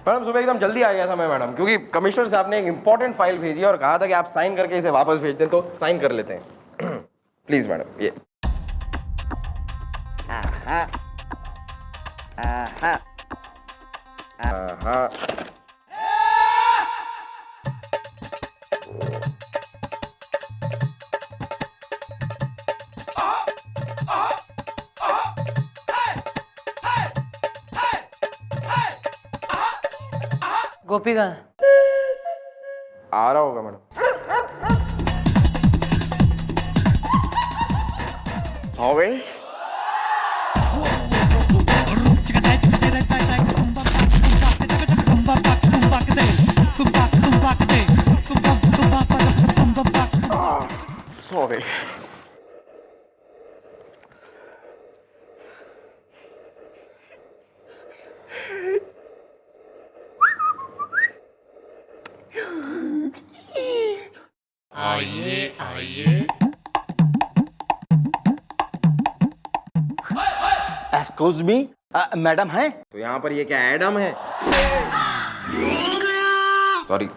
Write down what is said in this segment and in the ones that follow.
Madam सुबह एकदम जल्दी आ गया था मैं मैडम, क्योंकि कमिश्नर साहब ने एक इंपॉर्टेंट फाइल भेजी और कहा था कि आप साइन करके इसे वापस भेज दें, तो साइन कर लेते हैं। प्लीज मैडम ये। गोपी कहाँ है? आ रहा होगा मैडम। सॉरी। सॉरी। आइए आइए। एक्सक्यूज मी, मैडम हैं? तो यहाँ पर ये क्या एडम है? सॉरी।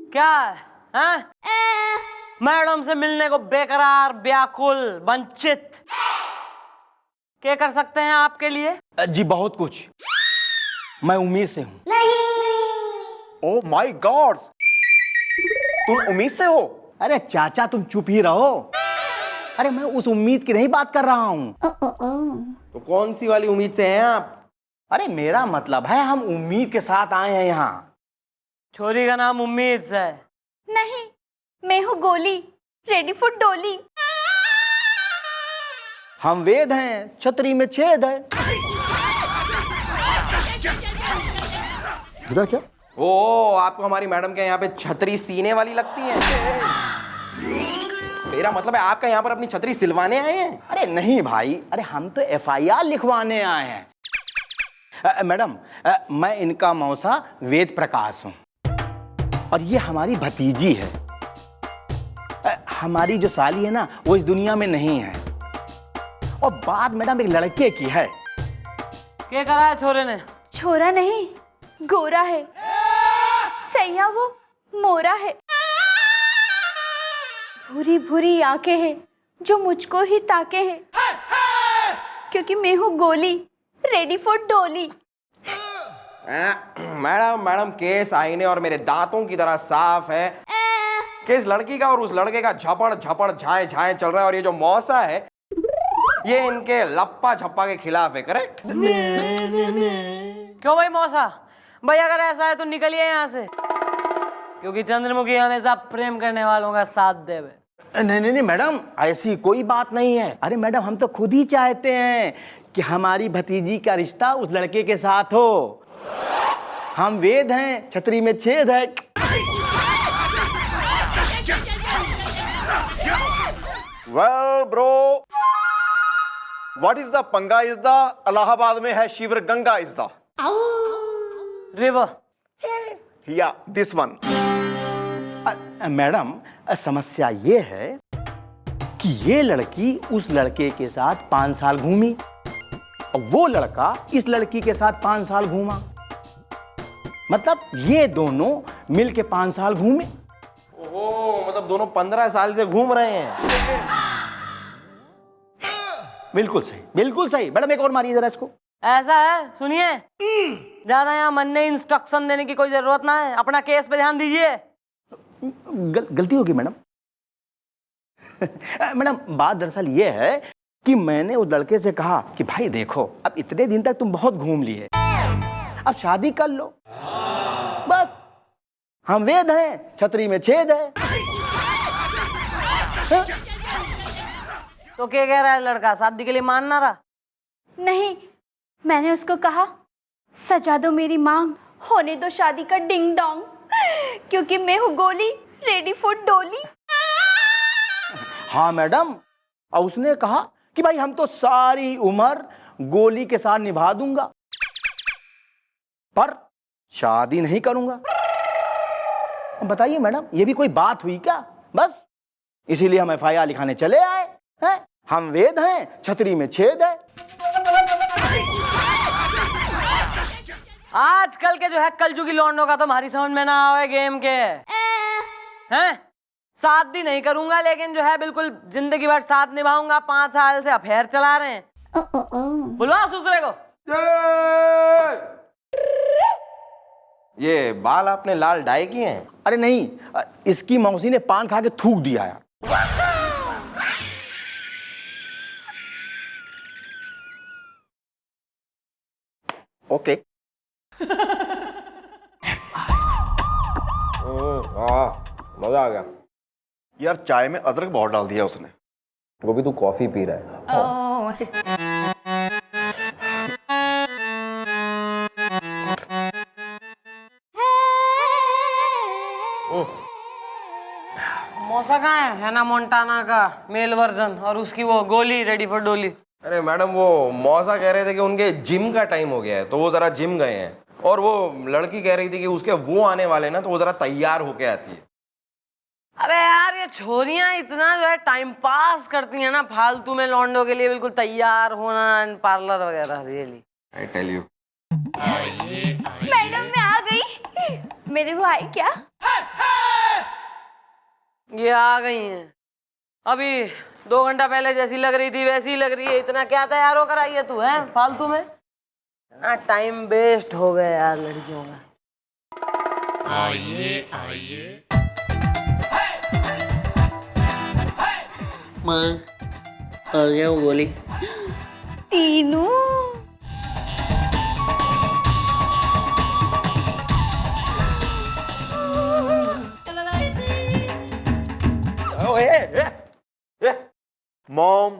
क्या है? हैं? मैडम से मिलने को बेकरार, व्याकुल, वंचित। क्या कर सकते हैं आपके लिए? जी बहुत कुछ। मैं उम्मीद से हूँ। ओह माय गॉड, तुम उम्मीद से हो? अरे चाचा तुम चुप ही रहो। अरे मैं उस उम्मीद की नहीं बात कर रहा हूँ। तो कौन सी वाली उम्मीद से हैं आप? अरे मेरा मतलब है हम उम्मीद के साथ आए हैं यहाँ। छोरी का नाम उम्मीद है। नहीं, मैं हूँ गोली, रेडी फॉर डोली। हम वेद हैं, छतरी में छेद है। इधर क्या? ओ, आपको हमारी मैडम के यहाँ पे छतरी सीने वाली लगती है? मेरा मतलब है आपका यहाँ पर अपनी छतरी सिलवाने आए हैं? अरे नहीं भाई, अरे हम तो FIR लिखवाने आए हैं। मैडम, मैं इनका मौसा वेद प्रकाश हूँ और ये हमारी भतीजी है। हमारी जो साली है ना वो इस दुनिया में नहीं है। और बात मैडम एक लड़के की है। क्या करा है छोरे ने? छोरा नहीं, गोरा है। सैया वो मोरा है। भूरी भूरी आंखें हैं जो मुझको ही ताके है, क्योंकि मैं हूँ गोली, रेडी फॉर डोली। मैडम केस आईने और मेरे दांतों की तरह साफ है कि इस लड़की का और उस लड़के का झपड़ झपड़ झाए झाए चल रहा है, और ये जो मौसा है ये इनके लप्पा झप्पा के खिलाफ है। करेक्ट? क्यों भाई मौसा? भाई अगर ऐसा है तो निकलिए यहाँ से, क्योंकि चंद्रमुखी हमेशा प्रेम करने वालों का साथ देवे। नहीं नहीं नहीं मैडम, ऐसी कोई बात नहीं है। अरे मैडम हम तो खुद ही चाहते हैं कि हमारी भतीजी का रिश्ता उस लड़के के साथ हो। हम वेद हैं, छतरी में छेद है। Well bro, what is the पंगा इज द इलाहाबाद में है शिवर गंगा इज द रिवर। या दिस वन। मैडम समस्या ये है कि ये लड़की उस लड़के के साथ 5 साल घूमी और वो लड़का इस लड़की के साथ 5 साल घूमा। मतलब ये दोनों मिलके 5 साल घूमे। ओह, मतलब दोनों 15 साल से घूम रहे हैं। बिल्कुल सही, बिल्कुल सही। मैडम एक और मारिए जरा इसको। ऐसा है, सुनिए, ज्यादा यहाँ मन ने इंस्ट्रक्शन देने की कोई जरूरत ना है। अपना केस पे ध्यान दीजिए। गलती होगी मैडम। मैडम बात दरअसल ये है कि मैंने उस लड़के से कहा कि भाई देखो, अब इतने दिन तक तुम बहुत घूम लिए, अब शादी कर लो। बस, हम वेद हैं, छतरी में छेद है। तो क्या कह रहा है लड़का? शादी के लिए मान ना रहा? नहीं, मैंने उसको कहा सजा दो मेरी मांग, होने दो शादी का डिंग डोंग, क्योंकि मैं हूँ गोली, रेडी फॉर डोली। हाँ मैडम, और उसने कहा कि भाई हम तो सारी उम्र गोली के साथ निभा दूंगा, पर शादी नहीं करूंगा। बताइए मैडम, ये भी कोई बात हुई क्या? बस इसीलिए हम FIR लिखाने चले आए हैं। हम वेद हैं, छतरी में छेद है। आजकल के जो है कलजुगी लौंडों का तुम्हारी समझ में ना आवे गेम के हैं। शादी नहीं करूंगा लेकिन जो है बिल्कुल जिंदगी भर साथ निभाऊंगा। 5 साल से अफेयर चला रहे हैं। बुलवा दूसरे को। ये बाल आपने लाल डाई किए हैं? अरे नहीं, इसकी मौसी ने पान खा के थूक दिया यार। ओके। मजा आ गया। यार चाय में अदरक बहुत डाल दिया उसने। वो भी तू कॉफी पी रहा है। मौसा कहाँ है ना मोन्टाना का मेल वर्जन और उसकी वो गोली रेडी फॉर डोली। अरे मैडम वो मौसा कह रहे थे कि उनके जिम का टाइम हो गया है तो वो जरा जिम गए हैं, और वो लड़की कह रही थी कि उसके वो आने वाले ना तो वो जरा तैयार होके आती है। अबे यार ये छोरियां इतना जो है टाइम पास करती हैं ना फालतू में लौंडों के लिए, बिल्कुल तैयार होना पार्लर वगैरह। Really I tell you. Madam मैं आ गई। मेरे भाई क्या ये आ गई हैं अभी 2 घंटा पहले जैसी लग रही थी वैसी लग रही है। इतना क्या तैयार होकर आई है तू है फालतू में? ना टाइम वेस्ट हो गया यार लड़कियों का। आइए आइए माँ आ गया हूँ गोली। तीनू Mom,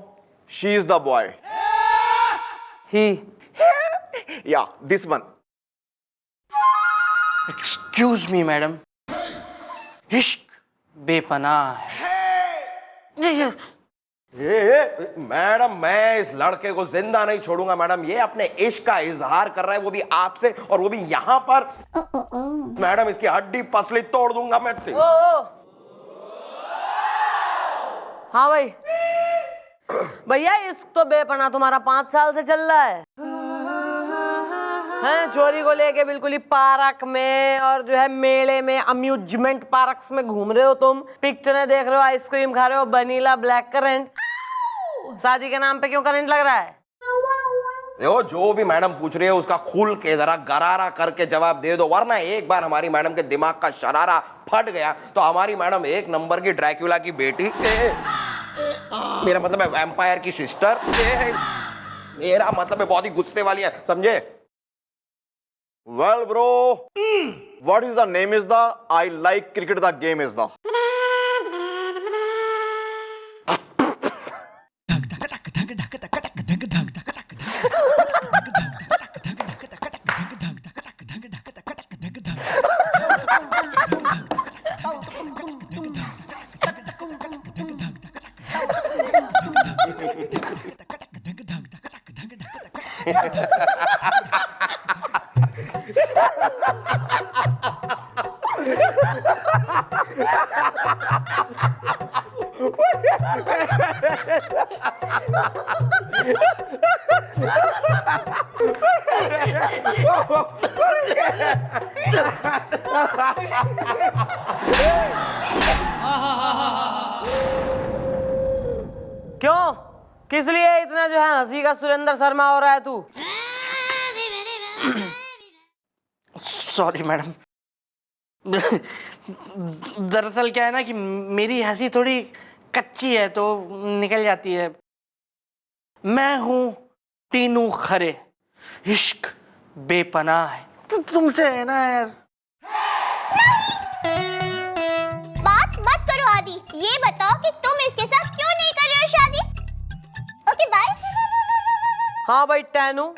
she is the boy. He Yeah, this one. Excuse me madam, इश्क बेपनाह है। मैडम मैं इस लड़के को जिंदा नहीं छोड़ूंगा मैडम। ये अपने इश्क का इजहार कर रहा है, वो भी आपसे, और वो भी यहाँ पर। मैडम इसकी हड्डी पसली तोड़ दूंगा मैं। ओ हाँ भाई भैया इश्क तो बेपनाह तुम्हारा 5 साल से चल रहा है। हैं चोरी को लेके बिल्कुल ही पार्क में और जो है मेले में अम्यूजमेंट पार्क्स में घूम रहे हो तुम, पिक्चरें देख रहे हो, आइसक्रीम खा रहे हो, वनीला ब्लैक करंट। शादी के नाम पे क्यों करंट लग रहा है? देखो जो भी मैडम पूछ रही है उसका खुल के जरा गरारा करके जवाब दे दो, वरना एक बार हमारी मैडम के दिमाग का शरारा फट गया तो हमारी मैडम 1 नंबर की ड्रैक्युला की बेटी, मेरा मतलब है वैम्पायर की सिस्टर, मेरा मतलब है बहुत ही गुस्से वाली है, समझे? Well, bro, what is the name is the I like cricket the game is the. क्यों किस लिए इतना जो है हंसी का सुरेंद्र शर्मा हो रहा है तू? सॉरी मैडम, दरअसल क्या है ना कि मेरी हंसी थोड़ी कच्ची है तो निकल जाती है। मैं हूं तीनू खरे, इश्क बेपनाह है। तुमसे है ना यार। बात मत करो आदि, ये बताओ कि तुम इसके साथ क्यों नहीं कर रहे हो शादी? Okay bye. हाँ भाई टैनू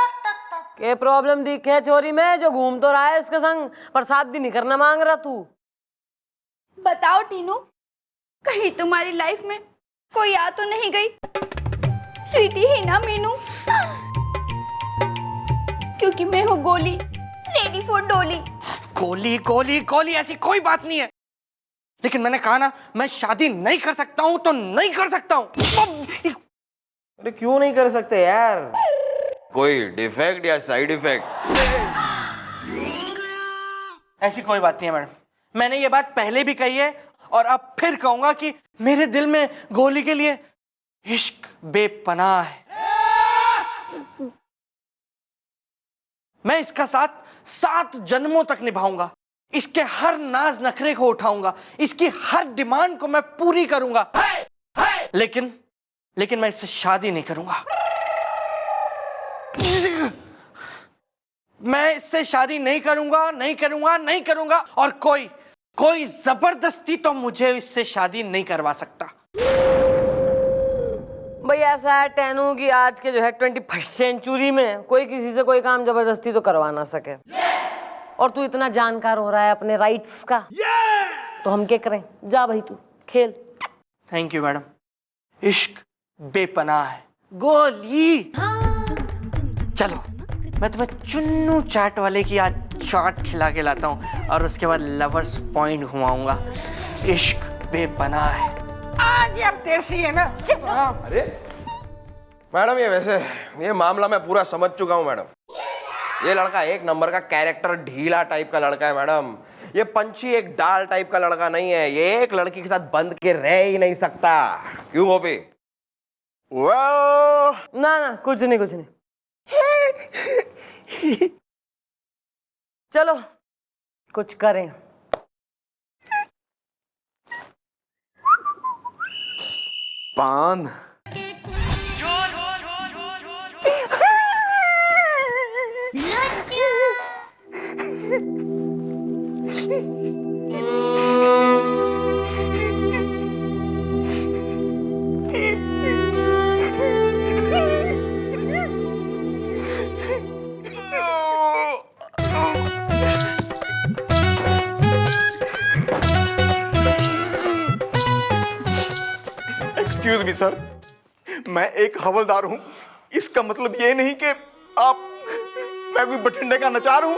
के प्रॉब्लम दिखे चोरी में, जो घूम तो रहा है इसके संग पर शादी नहीं करना मांग रहा तू। बताओ टीनू, कहीं तुम्हारी लाइफ में कोई आ तो नहीं गई? स्वीटी ही ना मीनू, क्योंकि मैं हूँ गोली रेडी फॉर डोली। गोली गोली गोली ऐसी कोई बात नहीं है, लेकिन मैंने कहा ना मैं शादी नहीं कर सकता हूं तो नहीं कर सकता हूं। अरे क्यों नहीं कर सकते यार? कोई डिफेक्ट या साइड इफेक्ट? ऐसी कोई बात नहीं है मैडम। मैंने ये बात पहले भी कही है और अब फिर कहूंगा कि मेरे दिल में गोली के लिए इश्क बेपनाह है। मैं इसका साथ 7 जन्मों तक निभाऊंगा। इसके हर नाज नखरे को उठाऊंगा, इसकी हर डिमांड को मैं पूरी करूंगा। लेकिन मैं इससे शादी नहीं करूंगा। मैं इससे शादी नहीं करूंगा और कोई जबरदस्ती तो मुझे इससे शादी नहीं करवा सकता। भाई ऐसा है टेनू कि आज के जो है 21st सेंचुरी में कोई किसी से कोई काम जबरदस्ती तो करवा ना सके। और तू इतना जानकार हो रहा है अपने राइट्स का, तो हम क्या करें? जा भाई तू खेल। Thank you madam. इश्क बेपनाह है। गोली। चलो मैं तुम्हें चुन्नू चाट वाले की आज चाट खिला के लाता हूँ और उसके बाद लवर्स पॉइंट घुमाऊंगा। इश्क बेपनाह है। आज अब देर से है ना। अरे मैडम, ये मामला मैं पूरा समझ चुका हूँ मैडम। ये लड़का एक नंबर का कैरेक्टर ढीला टाइप का लड़का है मैडम। ये पंछी एक डाल टाइप का लड़का नहीं है। ये एक लड़की के साथ बंद के रह ही नहीं सकता। क्यों गोपी? ना कुछ नहीं। चलो कुछ करें। पान। एक्सक्यूज मी सर, मैं एक हवलदार हूं। इसका मतलब ये नहीं कि मैं कोई बठिंडे का नचार हूं।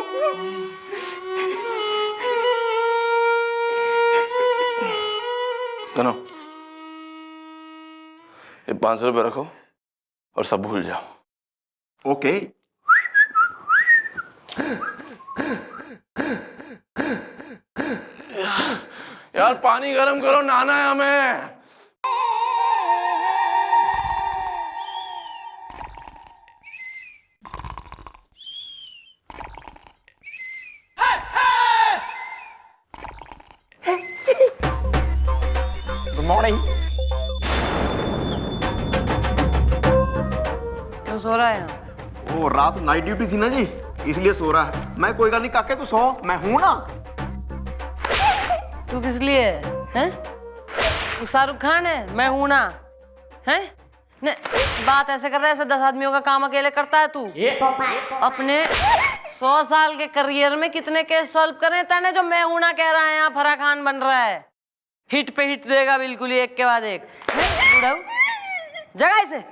सुनो, ये 500 रुपये रखो और सब भूल जाओ। ओके। यार पानी गर्म करो, नहाना है हमें। Good morning. क्यों सो रहा है? वो रात नाइट ड्यूटी थी ना जी, इसलिए सो रहा है। मैं कोई गल नहीं काके, तू सो, मैं हूं ना। तू किस लिए है? तू शाहरुख खान है? मैं हूं ना। हैं? ने बात ऐसे कर रहा है ऐसे 10 आदमियों का काम अकेले करता है तू। अपने 100 साल के करियर में कितने केस सॉल्व करे तने जो मैं हूं ना कह रहा है? यहाँ फराह खान बन रहा है। हिट पे हिट देगा बिल्कुल ही, एक के बाद एक। जगह से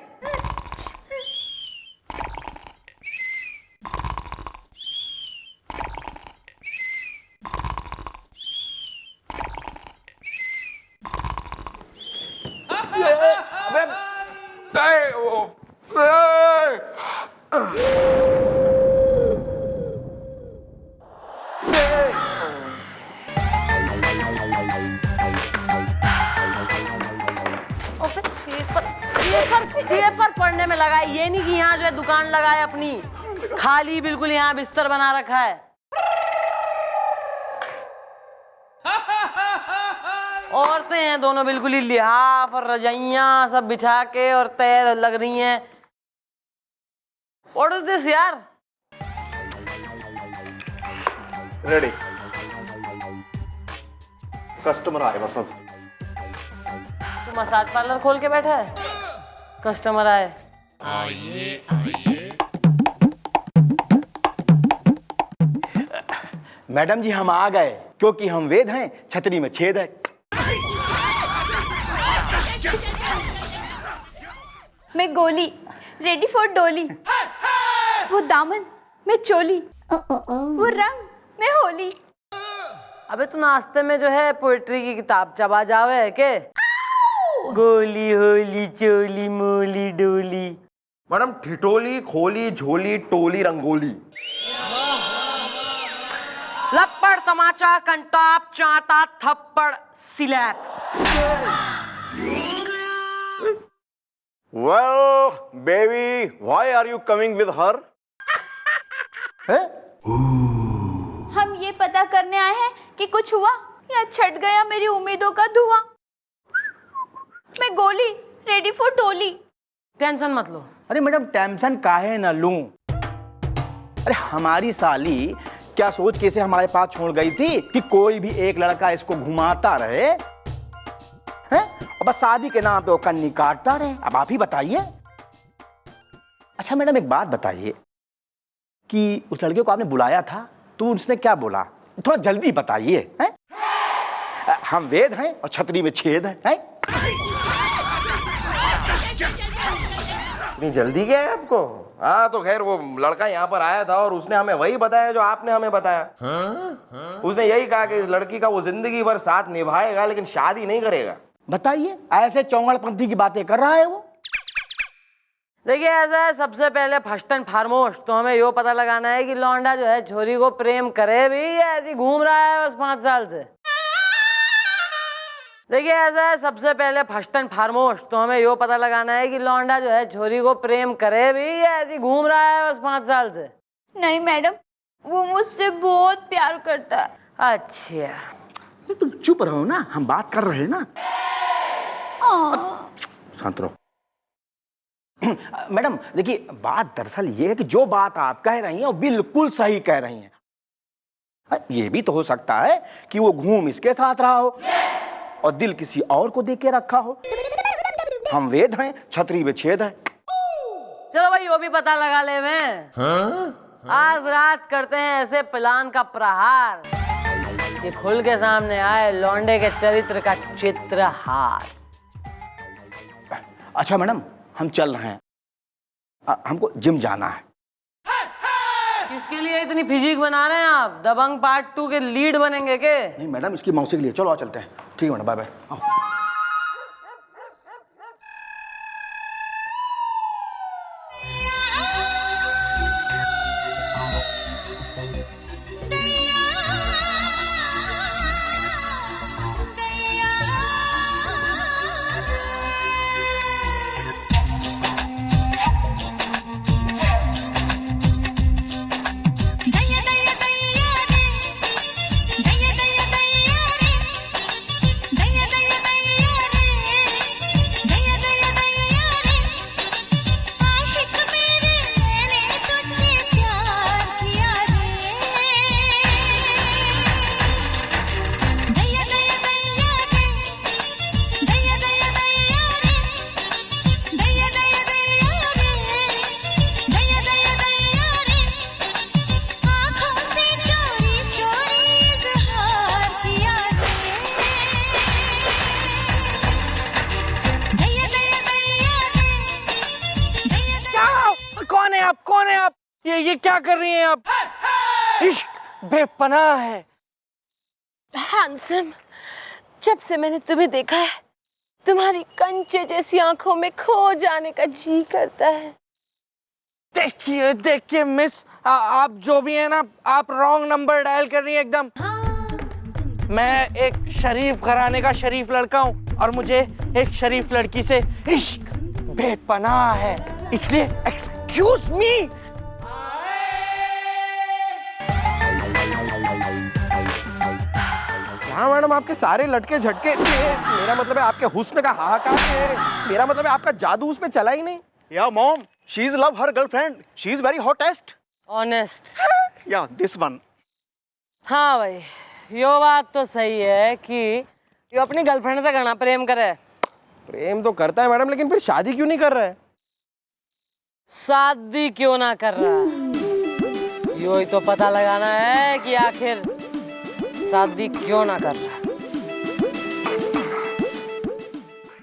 पेपर पढ़ने में लगा है। ये नहीं कि यहाँ जो है दुकान लगाए अपनी, खाली बिल्कुल यहाँ बिस्तर बना रखा है। औरतें हैं दोनों बिल्कुल ही लिहाफ और रजाइयां सब बिछा के और तैयार लग रही हैं। What is this यार? रेडी। कस्टमर आए बस अब। तू मसाज पार्लर खोल के बैठा है? कस्टमर आए। मैडम जी हम आ गए, क्योंकि हम वेद हैं, छतरी में छेद है। मैं गोली, रेडी फॉर डोली। वो दामन, मैं चोली। वो रंग, मैं होली। अबे तू नाश्ते में जो है पोएट्री की किताब चबा जावे है के? गोली होली चोली मोली डोली। मैडम ठिठोली खोली झोली टोली रंगोली। लपड़ तमाचा कंटाप चांटा थप्पड़ slab. Well, baby, why are you coming with her? हम ये पता करने आए हैं कि कुछ हुआ या छट गया मेरी उम्मीदों का धुआं। मैं गोली रेडी फॉर डोली। टेंशन मत लो। अरे मैडम टेंशन काहे न लूं? अरे हमारी साली क्या सोच कैसे हमारे पास छोड़ गई थी कि कोई भी एक लड़का इसको घुमाता रहे हैं और बस शादी के नाम पे वो कन्नी काटता रहे। अब आप ही बताइए। अच्छा मैडम एक बात बताइए कि उस लड़के को आपने बुलाया था तो उसने क्या बोला? थोड़ा जल्दी बताइए। हैं? हम वेद हैं और छतरी में छेद है। हैं? इतनी जल्दी क्या है आपको? हाँ तो खैर वो लड़का यहाँ पर आया था और उसने हमें वही बताया जो आपने हमें बताया। उसने यही कहा कि इस लड़की का वो जिंदगी भर साथ निभाएगा लेकिन शादी नहीं करेगा। बताइए ऐसे चौंगड़पंथी की बातें कर रहा है वो। देखिए ऐसा है, सबसे पहले फर्स्ट एंड फॉरमोस्ट तो हमें यो पता लगाना है कि लौंडा जो है छोरी को प्रेम करे भी या ऐसी घूम रहा है बस 5 साल से। देखिए ऐसा है, सबसे पहले फर्स्ट एंड फॉरमोस्ट तो हमें यो पता लगाना है कि लौंडा जो है छोरी को प्रेम करे भी या ऐसी घूम रहा है बस 5 साल से। नहीं मैडम, वो मुझसे बहुत प्यार करता है। अच्छा अरे तुम चुप रहो ना, हम बात कर रहे हैं ना। शांत रहो। मैडम देखिए बात दरअसल ये है कि जो बात आप कह रही हैं वो बिल्कुल सही कह रही हैं। ये भी तो हो सकता है कि वो घूम इसके साथ रहा हो और दिल किसी और को दे के रखा हो। हम वेद हैं, छतरी में छेद है। चलो भाई वो भी पता लगा ले मैं। आज रात करते हैं ऐसे प्लान का प्रहार कि खुल के सामने आए लौंडे के चरित्र का चित्रहार। अच्छा मैडम हम चल रहे हैं, हमको जिम जाना है। किसके लिए इतनी फिजिक बना रहे हैं आप? दबंग पार्ट 2 के लीड बनेंगे के? नहीं मैडम इसकी मौसी के लिए। चलो आ चलते हैं। ठीक है मैडम, बाय बाय। कौन है आप? ये क्या कर रही हैं आप? इश्क बेपनाह है। हैंडसम, जब से मैंने तुम्हें देखा है तुम्हारी कंचे जैसी आंखों में खो जाने का जी करता है। देखिए देखिए मिस, आप जो भी है ना, आप रॉन्ग नंबर डायल कर रही हैं एकदम। मैं एक शरीफ घराने का शरीफ लड़का हूँ और मुझे एक शरीफ लड़की से इश्क बेपनाह है, इसलिए एक्सक्यूज मी। हाँ मैडम, आपके सारे लटके झटके, मेरा मतलब है आपके हुस्न का हाहाकार है, मेरा मतलब है आपका जादू उस पे चला ही नहीं। Yeah, mom. She's love her girlfriend. She's very hottest. Honest. Yeah, this one. हाँ भाई, यो बात तो सही है कि यो अपनी गर्लफ्रेंड से घना प्रेम करे। प्रेम तो करता है मैडम, लेकिन फिर शादी क्यों नहीं कर रहा है? शादी क्यों ना कर रहा है, यो ही तो पता लगाना है कि आखिर शादी क्यों ना कर रहा है।